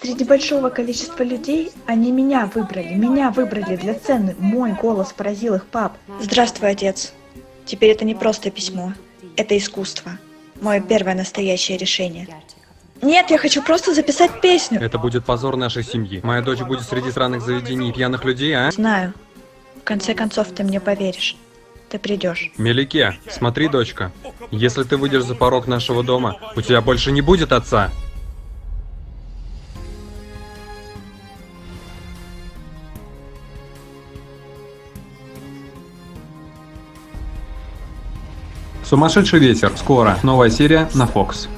Среди большого количества людей они меня выбрали для сцены. Мой голос поразил их, пап. Здравствуй, отец. Теперь это не просто письмо, это искусство. Мое первое настоящее решение. Нет, я хочу просто записать песню. Это будет позор нашей семьи. Моя дочь будет среди сраных заведений и пьяных людей, а? Знаю. В конце концов, ты мне поверишь. Ты придешь. Мелике, смотри, дочка. Если ты выйдешь за порог нашего дома, у тебя больше не будет отца. Сумасшедший ветер. Скоро. Новая серия на Fox.